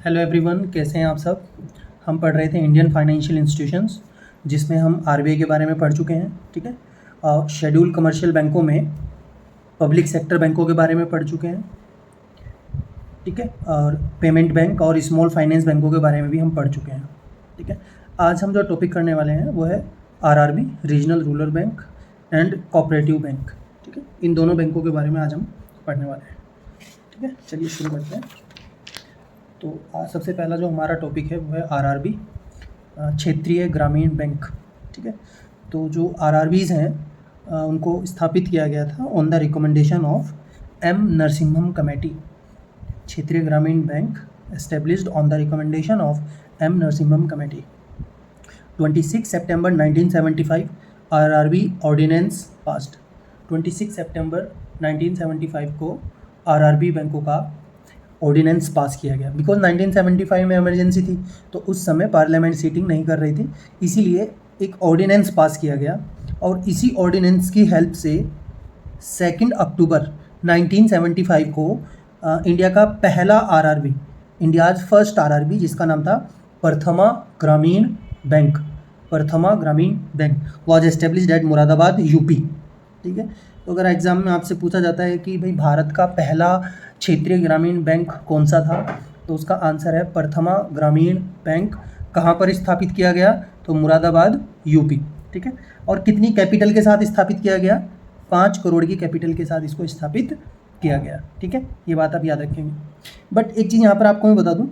Hello everyone, कैसे हैं आप सब। हम पढ़ रहे थे इंडियन फाइनेंशियल इंस्टीट्यूशंस, जिसमें हम आरबीआई के बारे में पढ़ चुके हैं। ठीक है, और शेड्यूल कमर्शियल बैंकों में पब्लिक सेक्टर बैंकों के बारे में पढ़ चुके हैं। ठीक है, और पेमेंट बैंक और स्मॉल फाइनेंस बैंकों के बारे में भी हम पढ़ चुके हैं। ठीक है, आज हम जो टॉपिक करने वाले हैं वो है RRB, regional rural bank and cooperative bank. ठीक है, इन दोनों बैंकों के बारे में आज हम पढ़ने वाले हैं। ठीक है, चलिए शुरू करते हैं। तो आज सबसे पहला जो हमारा टॉपिक है वो है आरआरबी, क्षेत्रीय ग्रामीण बैंक। ठीक है, तो जो आरआरबीज़ हैं उनको स्थापित किया गया था on the recommendation of M Narasimham committee. क्षेत्रीय ग्रामीण bank established on the recommendation of M Narasimham committee. 26 सितंबर 1975 आरआरबी ऑर्डिनेंस पास्ड। 26 सितंबर 1975 को आरआरबी बैंकों का ऑर्डिनेंस पास किया गया। बिकॉज 1975 में इमरजेंसी थी, तो उस समय पार्लियामेंट सीटिंग नहीं कर रही थी, इसीलिए एक ऑर्डिनेंस पास किया गया। और इसी ऑर्डिनेंस की हेल्प से 2 अक्टूबर 1975 को इंडिया का पहला आरआरबी, इंडियाज़ फर्स्ट आरआरबी, जिसका नाम था प्रथमा ग्रामीण बैंक, प्रथमा ग्रामीण bank, was established at Moradabad, UP. ठीक है, तो अगर एग्ज़ाम में आपसे पूछा जाता है कि भाई भारत का पहला क्षेत्रीय ग्रामीण बैंक कौन सा था, तो उसका आंसर है प्रथमा ग्रामीण बैंक। कहाँ पर स्थापित किया गया, तो मुरादाबाद, यूपी। ठीक है, और कितनी कैपिटल के साथ स्थापित किया गया, 5 करोड़ की कैपिटल के साथ इसको स्थापित किया गया। ठीक है, ये बात आप याद रखेंगे। बट एक चीज़ यहाँ पर आपको मैं बता दूँ,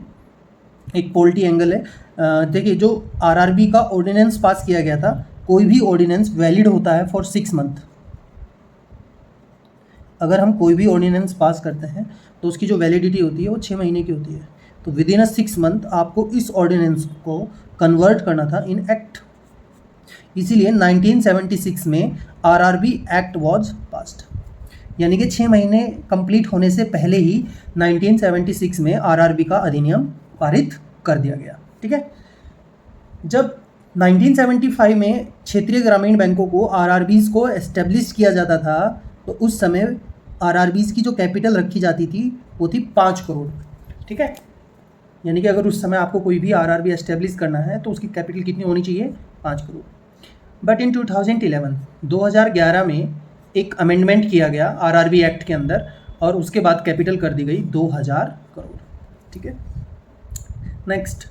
एक पॉलिटी एंगल है। देखिए, जो आरआरबी का ऑर्डिनेंस पास किया गया था, कोई भी ऑर्डिनेंस वैलिड होता है फॉर 6 मंथ। अगर हम कोई भी ऑर्डिनेंस पास करते हैं तो उसकी जो वैलिडिटी होती है वो 6 महीने की होती है। तो विद इन 6 मंथ आपको इस ऑर्डिनेंस को कन्वर्ट करना था इन एक्ट। इसीलिए 1976 में आरआरबी एक्ट वाज पास्ड, यानी कि 6 महीने कंप्लीट होने से पहले ही 1976 में आरआरबी का अधिनियम पारित कर दिया गया। ठीक है, जब 1975 में क्षेत्रीय ग्रामीण बैंकों को आरआरबीज़ को एस्टेब्लिश किया जाता था, तो उस समय आरआरबीज़ की जो कैपिटल रखी जाती थी वो थी 5 करोड़। ठीक है, यानी कि अगर उस समय आपको कोई भी आरआरबी एस्टेब्लिश करना है तो उसकी कैपिटल कितनी होनी चाहिए, 5 करोड़। बट इन 2011 में एक अमेंडमेंट किया गया आरआरबी एक्ट के अंदर, और उसके बाद कैपिटल कर दी गई 2000 करोड़। ठीक है, next,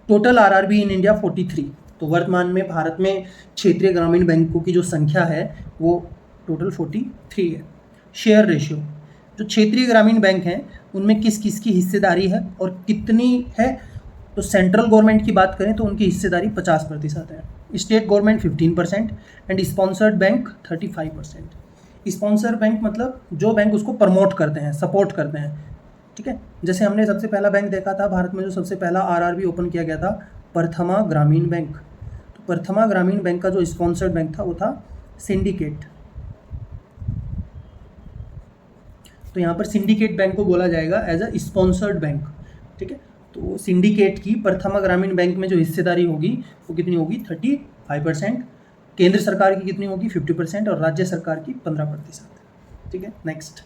total RRB in India 43। तो वर्तमान में भारत में क्षेत्रीय ग्रामीण बैंकों की जो संख्या है वो टोटल 43 है। शेयर रेशियो, जो क्षेत्रीय ग्रामीण बैंक हैं उनमें किस किस की हिस्सेदारी है और कितनी है, तो सेंट्रल गवर्नमेंट की बात करें तो उनकी हिस्सेदारी 50% है, state government 15% and sponsored bank 35%। Sponsor bank मतलब जो बैंक उसको प्रमोट करते हैं, सपोर्ट करते हैं। ठीक है, जैसे हमने सबसे पहला बैंक देखा था भारत में, जो सबसे पहला आरआरबी ओपन किया गया था, प्रथमा ग्रामीण बैंक। तो प्रथमा ग्रामीण बैंक का जो स्पॉन्सर्ड बैंक था वो था सिंडिकेट। तो यहाँ पर सिंडिकेट बैंक को बोला जाएगा एज अ स्पॉन्सर्ड बैंक। ठीक है, तो सिंडिकेट की प्रथमा ग्रामीण बैंक में जो हिस्सेदारी होगी वो कितनी होगी, 35%। केंद्र सरकार की कितनी होगी, 50%, और राज्य सरकार की 15%। ठीक है, नेक्स्ट,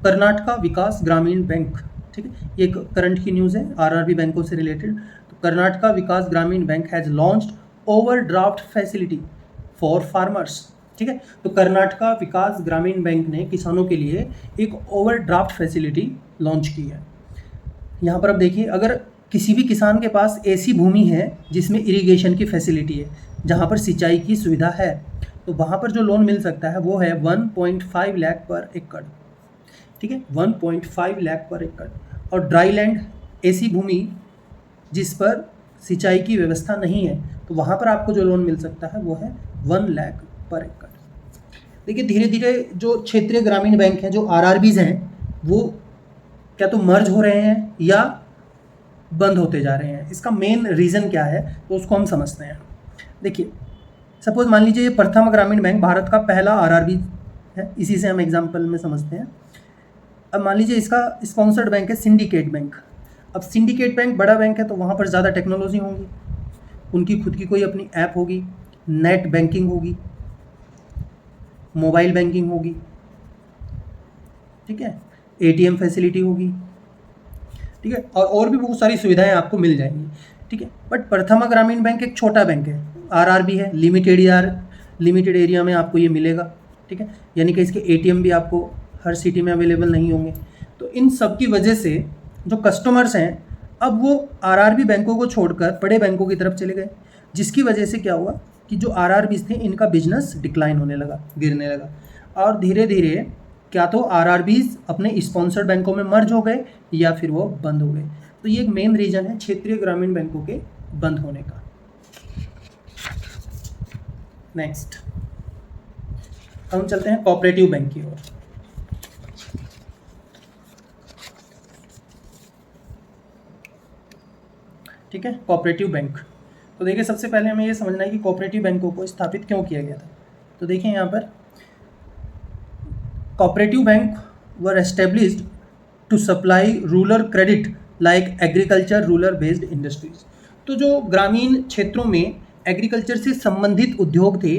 कर्नाटका विकास ग्रामीण बैंक। ठीक है, ये एक करंट की न्यूज़ है आरआरबी बैंकों से रिलेटेड। तो कर्नाटका विकास ग्रामीण bank has launched overdraft facility for farmers. ठीक है, तो कर्नाटका विकास ग्रामीण बैंक ने किसानों के लिए एक ओवरड्राफ्ट फैसिलिटी लॉन्च की है। यहाँ पर अब देखिए, अगर किसी भी किसान के पास ऐसी भूमि है जिसमें इरिगेशन की फैसिलिटी है, जहाँ पर सिंचाई की सुविधा है, तो वहाँ पर जो लोन मिल सकता है वो है 1.5 लाख पर एकड़। ठीक है, 1.5 लाख पर एकड़। और ड्राई लैंड, ऐसी भूमि जिस पर सिंचाई की व्यवस्था नहीं है, तो वहाँ पर आपको जो लोन मिल सकता है वो है 1 लाख पर एकड़। देखिए, धीरे धीरे जो क्षेत्रीय ग्रामीण बैंक हैं, जो आरआरबीज़ हैं, वो क्या तो मर्ज हो रहे हैं या बंद होते जा रहे हैं। इसका मेन रीज़न क्या है, तो उसको हम समझते हैं। देखिए, सपोज मान लीजिए ये प्रथम ग्रामीण बैंक भारत का पहला आरआरबी है, इसी से हम एग्जाम्पल में समझते हैं। अब मान लीजिए इसका स्पॉन्सर्ड बैंक है सिंडिकेट बैंक। अब सिंडिकेट बैंक बड़ा बैंक है, तो वहाँ पर ज़्यादा टेक्नोलॉजी होगी, उनकी खुद की कोई अपनी ऐप होगी, नेट बैंकिंग होगी, मोबाइल बैंकिंग होगी। ठीक है, एटीएम फैसिलिटी होगी। ठीक है, और भी बहुत सारी सुविधाएं आपको मिल जाएंगी, ठीक है। बट प्रथमा ग्रामीण बैंक एक छोटा बैंक है, आरआरबी है, लिमिटेड एरिया में आपको ये मिलेगा, ठीक है। यानी कि इसके एटीएम भी आपको हर सिटी में अवेलेबल नहीं होंगे। तो इन सब की वजह से जो कस्टमर्स हैं अब वो आरआरबी बैंकों को छोड़कर बड़े बैंकों की तरफ चले गए, जिसकी वजह से क्या हुआ कि जो आरआरबीज थे इनका बिजनेस डिक्लाइन होने लगा, गिरने लगा। और धीरे धीरे क्या तो आरआरबीज अपने स्पॉन्सर्ड बैंकों में मर्ज हो गए या फिर वो बंद हो गए। तो ये एक मेन रीज़न है क्षेत्रीय ग्रामीण बैंकों के बंद होने का। नेक्स्ट हम चलते हैं कोऑपरेटिव बैंक की ओर। ठीक है, कोऑपरेटिव बैंक। तो देखिए सबसे पहले हमें ये समझना है कि कोऑपरेटिव बैंकों को स्थापित क्यों किया गया था। तो देखिए यहाँ पर cooperative bank were established to supply rural credit like agriculture rural based industries. तो जो ग्रामीण क्षेत्रों में एग्रीकल्चर से संबंधित उद्योग थे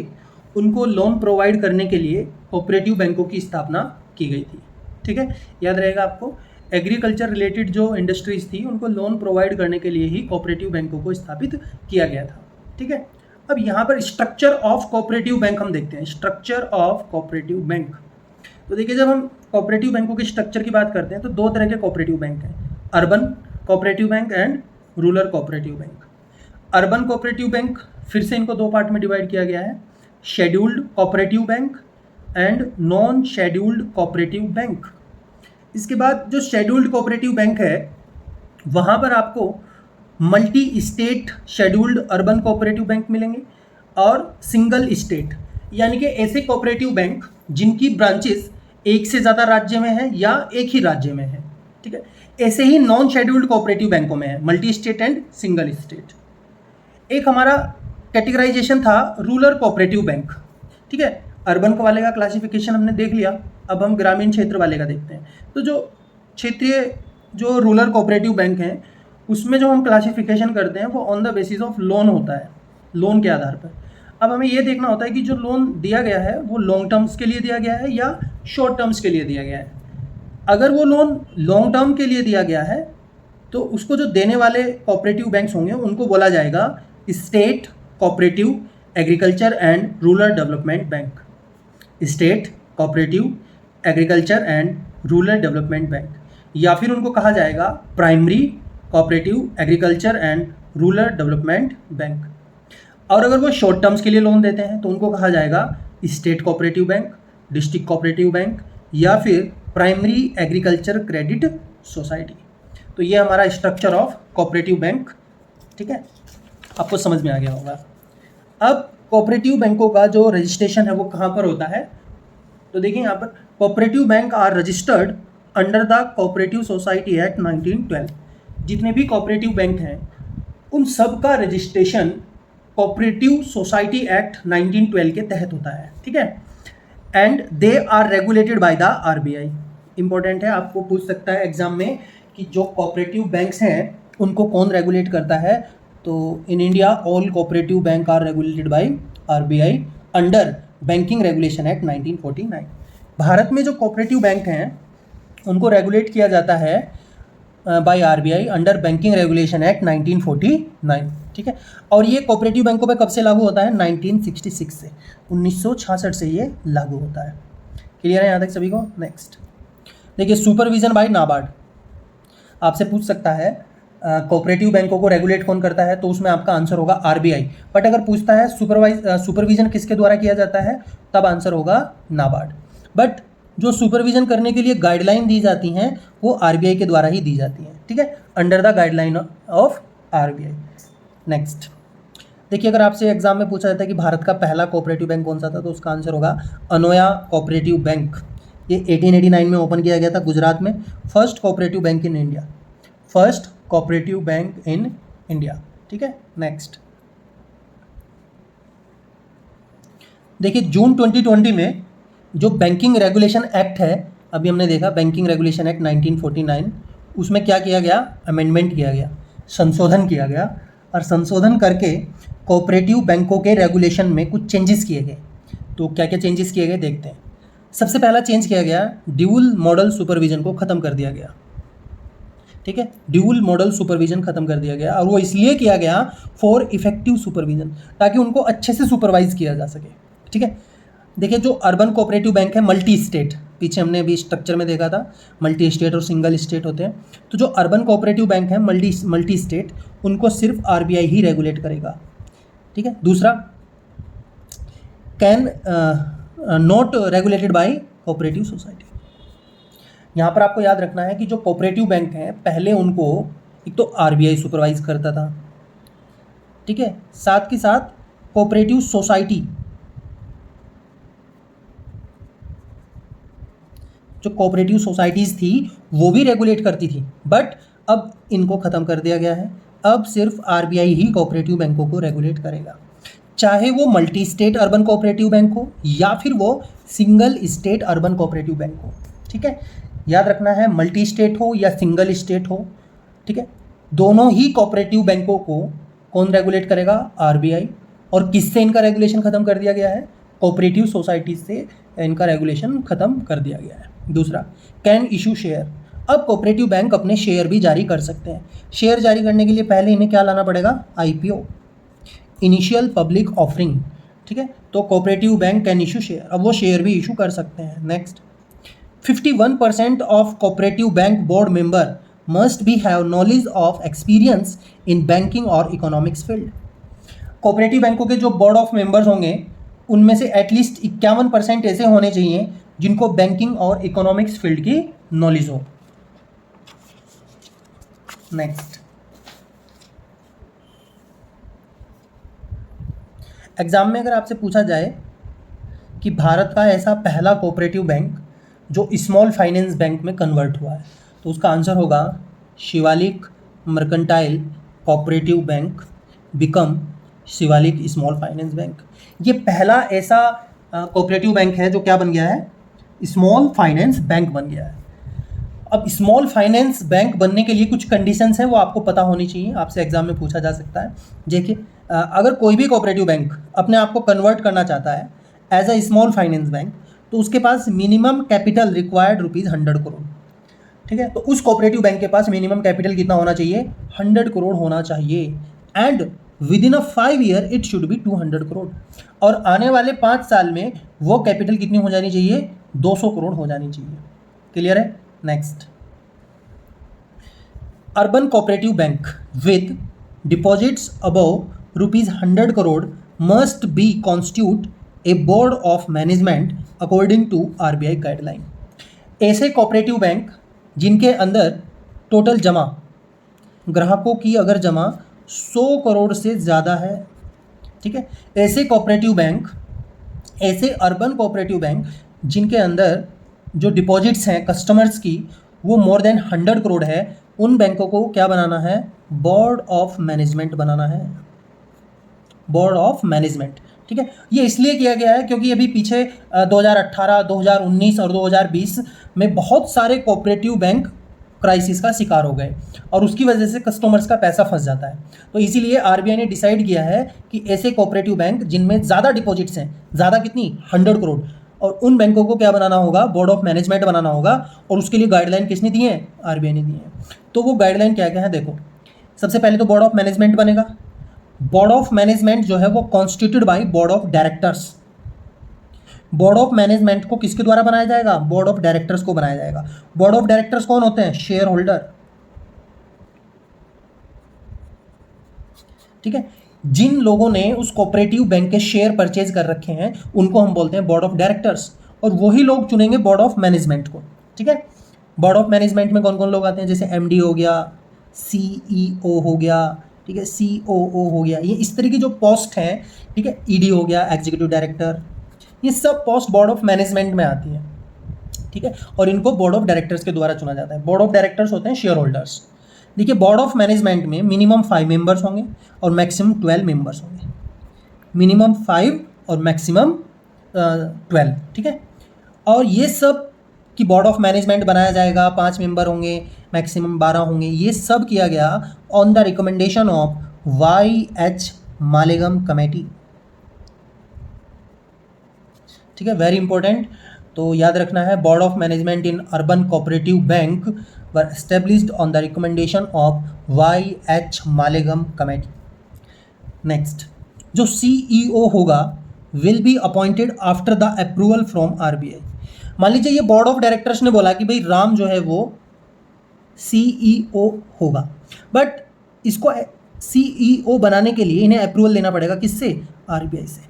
उनको लोन प्रोवाइड करने के लिए कोऑपरेटिव बैंकों की स्थापना की गई थी। ठीक है, याद रहेगा आपको, एग्रीकल्चर रिलेटेड जो इंडस्ट्रीज थी उनको लोन प्रोवाइड करने के लिए ही कोऑपरेटिव बैंकों को स्थापित किया गया था। ठीक है, अब यहाँ पर स्ट्रक्चर ऑफ कोऑपरेटिव बैंक हम देखते हैं। स्ट्रक्चर ऑफ कोऑपरेटिव बैंक, तो देखिए जब हम कोऑपरेटिव बैंकों के स्ट्रक्चर की बात करते हैं तो दो तरह के कोऑपरेटिव बैंक हैं, urban cooperative bank and rural cooperative bank. Urban cooperative bank फिर से इनको दो पार्ट में डिवाइड किया गया है, scheduled cooperative bank and non scheduled cooperative bank. इसके बाद जो शेड्यूल्ड कोऑपरेटिव बैंक है वहाँ पर आपको multi state scheduled urban cooperative bank मिलेंगे और सिंगल स्टेट, यानी कि ऐसे कोऑपरेटिव बैंक जिनकी ब्रांचेस एक से ज़्यादा राज्य में है या एक ही राज्य में है। ठीक है, ऐसे ही नॉन शेड्यूल्ड कोऑपरेटिव बैंकों में है, multi state and single state. एक हमारा कैटेगराइजेशन था रूरल कोऑपरेटिव बैंक। ठीक है, अर्बन वाले का क्लासिफिकेशन हमने देख लिया, अब हम ग्रामीण क्षेत्र वाले का देखते हैं। तो जो क्षेत्रीय जो रूरल कोऑपरेटिव बैंक हैं उसमें जो हम क्लासिफिकेशन करते हैं वो on the basis of loan होता है, लोन के आधार पर। अब हमें ये देखना होता है कि जो लोन दिया गया है वो लॉन्ग टर्म्स के लिए दिया गया है या शॉर्ट टर्म्स के लिए दिया गया है। अगर वो लोन लॉन्ग टर्म के लिए दिया गया है तो उसको जो देने वाले कोऑपरेटिव बैंक्स होंगे उनको बोला जाएगा state cooperative agriculture and rural development bank. State cooperative agriculture and rural development bank, या फिर उनको कहा जाएगा primary cooperative agriculture and rural development bank. और अगर वो शॉर्ट टर्म्स के लिए लोन देते हैं तो उनको कहा जाएगा state cooperative bank, district cooperative bank या फिर प्राइमरी एग्रीकल्चर क्रेडिट सोसाइटी। तो ये हमारा स्ट्रक्चर ऑफ कोऑपरेटिव बैंक। ठीक है, आपको समझ में आ गया होगा। अब कोऑपरेटिव बैंकों का जो रजिस्ट्रेशन है वो कहाँ पर होता है, तो देखिए यहाँ पर cooperative bank are registered under the cooperative society act 1912। जितने भी कोऑपरेटिव बैंक हैं उन सब का रजिस्ट्रेशन कोऑपरेटिव सोसाइटी एक्ट 1912 के तहत होता है। ठीक है, and they are regulated by the RBI. Important है, आपको पूछ सकता है एग्जाम में कि जो कोऑपरेटिव बैंक्स हैं उनको कौन रेगुलेट करता है। तो in India all cooperative bank are regulated by RBI under banking regulation act 1949। Bharat में जो कोऑपरेटिव बैंक हैं उनको रेगुलेट किया जाता है bye RBI under banking regulation act 1949। ठीक है, और ये कोऑपरेटिव बैंकों पे कब से लागू होता है, 1966 से, 1966 से ये लागू होता है। क्लियर है यहाँ तक सभी को। नेक्स्ट देखिए सुपरविजन बाय नाबार्ड। आपसे पूछ सकता है कोऑपरेटिव बैंकों को रेगुलेट कौन करता है, तो उसमें आपका आंसर होगा आरबीआई। बट अगर पूछता है सुपरविजन किसके द्वारा किया जाता है, तब आंसर होगा नाबार्ड। बट जो सुपरविजन करने के लिए गाइडलाइन दी जाती हैं वो आरबीआई के द्वारा ही दी जाती हैं। ठीक है, under the guideline of RBI. Next देखिए, अगर आपसे एग्जाम में पूछा जाता है कि भारत का पहला कोऑपरेटिव बैंक कौन सा था, तो उसका आंसर होगा अनोया कोऑपरेटिव बैंक। ये 1889 में ओपन किया गया था गुजरात में। First cooperative bank in India, first cooperative bank in India. ठीक है, नेक्स्ट देखिए जून 2020 में जो बैंकिंग रेगुलेशन एक्ट है, अभी हमने देखा बैंकिंग रेगुलेशन एक्ट 1949, उसमें क्या किया गया, अमेंडमेंट किया गया, संशोधन किया गया। और संशोधन करके कोऑपरेटिव बैंकों के रेगुलेशन में कुछ चेंजेस किए गए। तो क्या क्या चेंजेस किए गए देखते हैं। सबसे पहला चेंज किया गया, ड्यूल मॉडल सुपरविजन को ख़त्म कर दिया गया। ठीक है, ड्यूल मॉडल सुपरविजन खत्म कर दिया गया, और वो इसलिए किया गया फॉर इफेक्टिव सुपरविजन, ताकि उनको अच्छे से सुपरवाइज किया जा सके। ठीक है, देखिए जो अर्बन कोऑपरेटिव बैंक है मल्टी स्टेट, पीछे हमने अभी स्ट्रक्चर में देखा था मल्टी स्टेट और सिंगल स्टेट होते हैं, तो जो अर्बन कोऑपरेटिव बैंक है मल्टी स्टेट, उनको सिर्फ आरबीआई ही रेगुलेट करेगा। ठीक है, दूसरा can not regulated by cooperative society. यहाँ पर आपको याद रखना है कि जो कोऑपरेटिव बैंक हैं पहले उनको एक तो आरबीआई सुपरवाइज करता था, ठीक है, साथ के साथ कोऑपरेटिव सोसाइटी, जो कोऑपरेटिव सोसाइटीज़ थी वो भी रेगुलेट करती थी, बट अब इनको ख़त्म कर दिया गया है। अब सिर्फ आरबीआई ही कोऑपरेटिव बैंकों को रेगुलेट करेगा, चाहे वो multi state urban cooperative bank हो या फिर वो single state urban cooperative bank हो। ठीक है, याद रखना है मल्टी स्टेट हो या सिंगल स्टेट हो, ठीक है, दोनों ही कोऑपरेटिव बैंकों को कौन रेगुलेट करेगा? आरबीआई। और किससे इनका रेगुलेशन ख़त्म कर दिया गया है? कोऑपरेटिव सोसाइटी से इनका रेगुलेशन ख़त्म कर दिया गया है। दूसरा, कैन इशू शेयर। अब कोऑपरेटिव बैंक अपने शेयर भी जारी कर सकते हैं। शेयर जारी करने के लिए पहले इन्हें क्या लाना पड़ेगा? IPO, initial public offering. ठीक है, तो cooperative bank can issue share, अब वो शेयर भी इशू कर सकते हैं। Next, 51% of cooperative bank board member must be have knowledge of experience in banking और इकोनॉमिक्स फील्ड। कोऑपरेटिव बैंकों के जो बोर्ड ऑफ मेंबर्स होंगे उनमें से एटलीस्ट 51% ऐसे होने चाहिए जिनको बैंकिंग और इकोनॉमिक्स फील्ड की नॉलेज हो। नेक्स्ट, एग्जाम में अगर आपसे पूछा जाए कि भारत का ऐसा पहला कोऑपरेटिव बैंक जो स्मॉल फाइनेंस बैंक में कन्वर्ट हुआ है, तो उसका आंसर होगा Shivalik mercantile cooperative bank become Shivalik small finance bank. ये पहला ऐसा कोऑपरेटिव बैंक है जो क्या बन गया है? स्मॉल फाइनेंस बैंक बन गया है। अब स्मॉल फाइनेंस बैंक बनने के लिए कुछ कंडीशंस हैं, वो आपको पता होनी चाहिए, आपसे एग्जाम में पूछा जा सकता है। देखिए, अगर कोई भी कोऑपरेटिव बैंक अपने आप को कन्वर्ट करना चाहता है as a small finance bank, तो उसके पास मिनिमम कैपिटल रिक्वायर्ड ₹100 करोड़। ठीक है, तो उस कोऑपरेटिव बैंक के पास मिनिमम कैपिटल कितना होना चाहिए? 100 करोड़ होना चाहिए, and with in a 5 year it should be 200 crore. और आने वाले 5 साल में वो कैपिटल कितनी हो जानी चाहिए? 200 करोड़ हो जानी चाहिए। क्लियर है? Next, urban cooperative bank with deposits above ₹100 crore must be constitute a board of management according to RBI guideline. ऐसे कोऑपरेटिव बैंक जिनके अंदर टोटल जमा, ग्राहकों की अगर जमा 100 करोड़ से ज़्यादा है, ठीक है, ऐसे कोऑपरेटिव बैंक, ऐसे अर्बन कोऑपरेटिव बैंक जिनके अंदर जो डिपॉजिट्स हैं कस्टमर्स की वो मोर देन 100 करोड़ है, उन बैंकों को क्या बनाना है? बोर्ड ऑफ मैनेजमेंट बनाना है, बोर्ड ऑफ मैनेजमेंट। ठीक है, ये इसलिए किया गया है क्योंकि अभी पीछे 2018, 2019 और 2020 में बहुत सारे कोऑपरेटिव बैंक क्राइसिस का शिकार हो गए और उसकी वजह से कस्टमर्स का पैसा फंस जाता है। तो इसीलिए आरबीआई ने डिसाइड किया है कि ऐसे कोऑपरेटिव बैंक जिनमें ज़्यादा डिपॉजिट्स हैं, ज़्यादा कितनी? 100 करोड़, और उन बैंकों को क्या बनाना होगा? बोर्ड ऑफ मैनेजमेंट बनाना होगा। और उसके लिए गाइडलाइन किसने दी है? आरबीआई ने दी है। तो वो गाइडलाइन क्या क्या है देखो, सबसे पहले तो बोर्ड ऑफ मैनेजमेंट बनेगा। बोर्ड ऑफ मैनेजमेंट जो है वो constituted by board of directors. Board of management को किसके द्वारा बनाया जाएगा? बोर्ड ऑफ डायरेक्टर्स को बनाया जाएगा। बोर्ड ऑफ डायरेक्टर्स कौन होते हैं? Share holder. ठीक है, जिन लोगों ने उस कोऑपरेटिव बैंक के शेयर परचेज कर रखे हैं उनको हम बोलते हैं बोर्ड ऑफ डायरेक्टर्स, और वही लोग चुनेंगे बोर्ड ऑफ मैनेजमेंट को। ठीक है, बोर्ड ऑफ मैनेजमेंट में कौन कौन लोग आते हैं? जैसे एमडी हो गया, सीईओ हो गया, ठीक है, सीओओ हो गया, ये इस तरह की जो पोस्ट हैं, ठीक है, ईडी हो गया, एग्जीक्यूटिव डायरेक्टर, ये सब पोस्ट बोर्ड ऑफ मैनेजमेंट में आती है। ठीक है, और इनको बोर्ड ऑफ डायरेक्टर्स के द्वारा चुना जाता है। बोर्ड ऑफ डायरेक्टर्स होते हैं शेयर होल्डर्स। देखिए, बोर्ड ऑफ मैनेजमेंट में मिनिमम 5 मेंबर्स होंगे और मैक्सिमम 12 मेंबर्स होंगे। मिनिमम 5 और मैक्सिमम 12। ठीक है, और ये सब कि बोर्ड ऑफ मैनेजमेंट बनाया जाएगा, 5 मेंबर होंगे, मैक्सिमम 12 होंगे, ये सब किया गया on the recommendation of YH Malegam committee. ठीक है, वेरी इंपॉर्टेंट, तो याद रखना है, board of management in urban cooperative bank were established on the recommendation of YH Malegam committee. Next, जो CEO होगा will be appointed after the approval from RBI। मान लीजिए ये बोर्ड ऑफ डायरेक्टर्स ने बोला कि भाई राम जो है वो CEO होगा, बट इसको CEO बनाने के लिए इन्हें अप्रूवल लेना पड़ेगा, किससे? RBI से।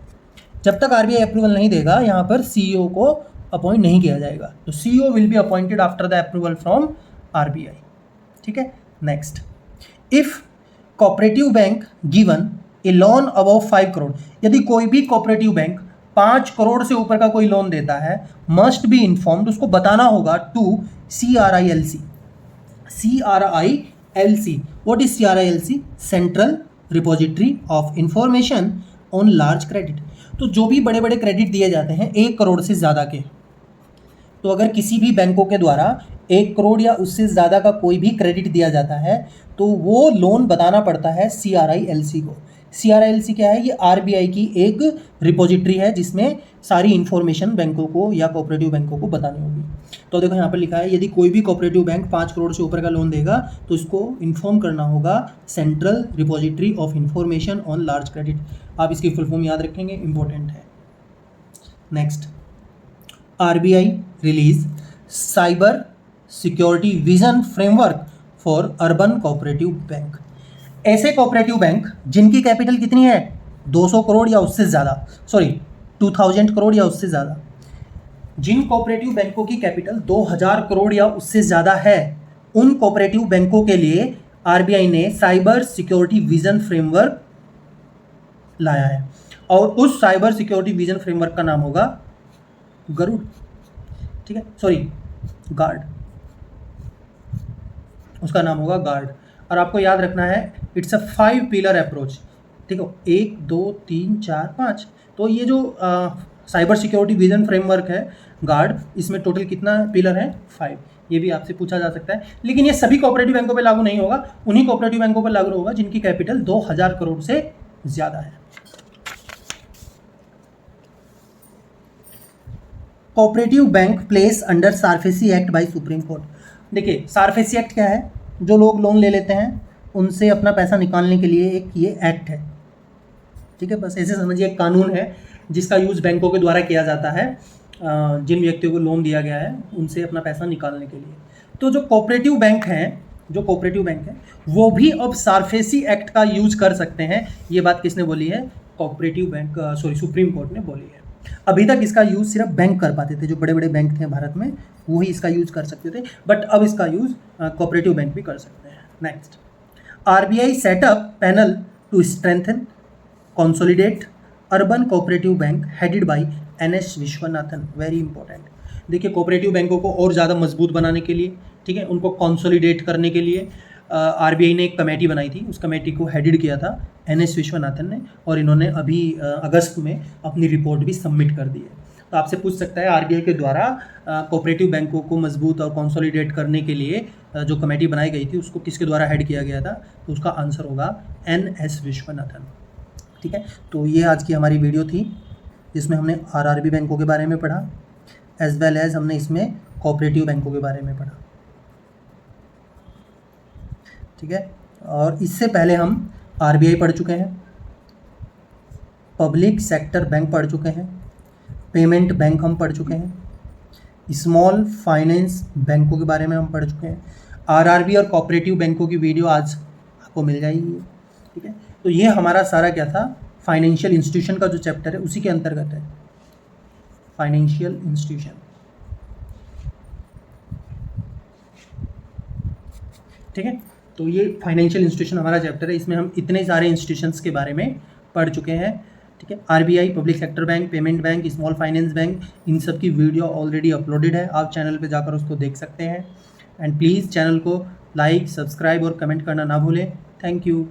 जब तक RBI अप्रूवल नहीं देगा यहाँ पर CEO को अपॉइंट नहीं किया जाएगा। तो CEO will be appointed after the approval from RBI। ठीक है। Next, if cooperative bank given A loan above 5 crore, यदि कोई भी कोऑपरेटिव बैंक 5 करोड़ से ऊपर का कोई लोन देता है, मस्ट बी इन्फॉर्म्ड, उसको बताना होगा to CRILC। What is CRILC? Central repository of information on large credit. तो जो भी बड़े बड़े क्रेडिट दिए जाते हैं 1 करोड़ से ज़्यादा के, तो अगर किसी भी बैंकों के द्वारा 1 करोड़ या उससे ज़्यादा का कोई भी क्रेडिट दिया जाता है तो वो लोन बताना पड़ता है CRILC को। CRILC क्या है? ये RBI की एक रिपोजिटरी है जिसमें सारी इन्फॉर्मेशन बैंकों को या कोऑपरेटिव बैंकों को बतानी होगी। तो देखो यहाँ पर लिखा है, यदि कोई भी कोऑपरेटिव बैंक 5 करोड़ से ऊपर का लोन देगा तो इसको इन्फॉर्म करना होगा central repository of information on large credit. आप इसकी फुल फॉर्म याद रखेंगे, इंपॉर्टेंट है। Next, RBI release cyber security vision framework for urban cooperative bank. ऐसे कोऑपरेटिव बैंक जिनकी कैपिटल कितनी है? 200 करोड़ या उससे ज़्यादा, 2000 करोड़ या उससे ज़्यादा। जिन कोऑपरेटिव बैंकों की कैपिटल 2000 करोड़ या उससे ज़्यादा है, उन कोऑपरेटिव बैंकों के लिए RBI ने साइबर सिक्योरिटी विजन फ्रेमवर्क लाया है, और उस साइबर सिक्योरिटी विजन फ्रेमवर्क का नाम होगा गरुड़। ठीक है, गार्ड, उसका नाम होगा गार्ड। और आपको याद रखना है, इट्स अ 5 पिलर अप्रोच। ठीक है, 1 2 3 4 5। तो ये जो साइबर सिक्योरिटी विजन फ्रेमवर्क है गार्ड, इसमें टोटल कितना पिलर है? 5। ये भी आपसे पूछा जा सकता है, लेकिन ये सभी कोऑपरेटिव बैंकों पे लागू नहीं होगा, उन्हीं कोऑपरेटिव बैंकों पर लागू होगा जिनकी कैपिटल 2000 करोड़ से ज़्यादा है। Cooperative bank place under SARFAESI act by supreme court. देखिए, सारफेसी एक्ट क्या है? जो लोग लोन ले लेते हैं उनसे अपना पैसा निकालने के लिए एक ये एक्ट है। ठीक है, बस ऐसे समझिए, एक कानून है जिसका यूज़ बैंकों के द्वारा किया जाता है जिन व्यक्तियों को लोन दिया गया है उनसे अपना पैसा निकालने के लिए। तो जो कोऑपरेटिव बैंक हैं वो भी अब सारफेसी एक्ट का यूज कर सकते हैं। ये बात किसने बोली है? कोऑपरेटिव बैंक सुप्रीम कोर्ट ने बोली है। अभी तक इसका यूज़ सिर्फ बैंक कर पाते थे, जो बड़े बड़े बैंक थे भारत में वही इसका यूज़ कर सकते थे, बट अब इसका यूज़ कोऑपरेटिव बैंक भी कर सकते हैं। Next, RBI set up panel to strengthen consolidate urban cooperative bank headed by NS Viswanathan. Very important. देखिए, कोऑपरेटिव बैंकों को और ज़्यादा मजबूत बनाने के लिए, ठीक है, उनको कंसोलिडेट करने के लिए RBI ने एक कमेटी बनाई थी। उस कमेटी को हेडेड किया था NS विश्वनाथन ने, और इन्होंने अभी अगस्त में अपनी रिपोर्ट भी सबमिट कर दी है। तो आपसे पूछ सकता है, RBI के द्वारा कोऑपरेटिव बैंकों को मजबूत और कंसोलिडेट करने के लिए जो कमेटी बनाई गई थी उसको किसके द्वारा हेड किया गया था? तो उसका आंसर होगा NS विश्वनाथन। ठीक है, तो ये आज की हमारी वीडियो थी जिसमें हमने RRB बैंकों के बारे में पढ़ा, एज वेल एज हमने इसमें कोऑपरेटिव बैंकों के बारे में पढ़ा। ठीक है, और इससे पहले हम RBI पढ़ चुके हैं, पब्लिक सेक्टर बैंक पढ़ चुके हैं, पेमेंट बैंक हम पढ़ चुके हैं, स्मॉल फाइनेंस बैंकों के बारे में हम पढ़ चुके हैं। RRB और कोऑपरेटिव बैंकों की वीडियो आज आपको मिल जाएगी। ठीक है, तो ये हमारा सारा क्या था? फाइनेंशियल इंस्टीट्यूशन का जो चैप्टर है उसी के अंतर्गत है, फाइनेंशियल इंस्टीट्यूशन। ठीक है, तो ये फाइनेंशियल इंस्टीट्यूशन हमारा चैप्टर है, इसमें हम इतने सारे इंस्टीट्यूशंस के बारे में पढ़ चुके हैं। ठीक है, RBI, public sector bank, payment bank, small finance bank, इन सब की वीडियो ऑलरेडी अपलोडेड है, आप चैनल पे जाकर उसको देख सकते हैं। एंड प्लीज़ चैनल को लाइक, सब्सक्राइब और कमेंट करना ना भूलें। Thank you.